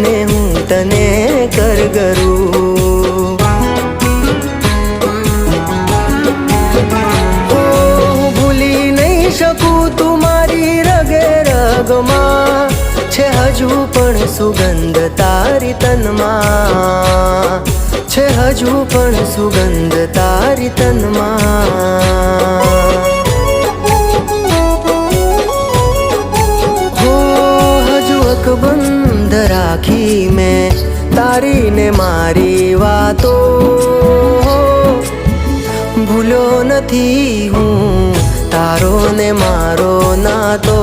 ને હું તને કરગરું। હું ભૂલી નહીં શકું તું મારી રગે રગમાં છે, હજુ પણ સુગંધ તારી તનમાં છે, હજુ પણ સુગંધ તારી તનમાં। બંધ રાખી મેં તારી ને મારી વાતો, ભૂલ્યો નથી હું તારો ને મારો નાતો।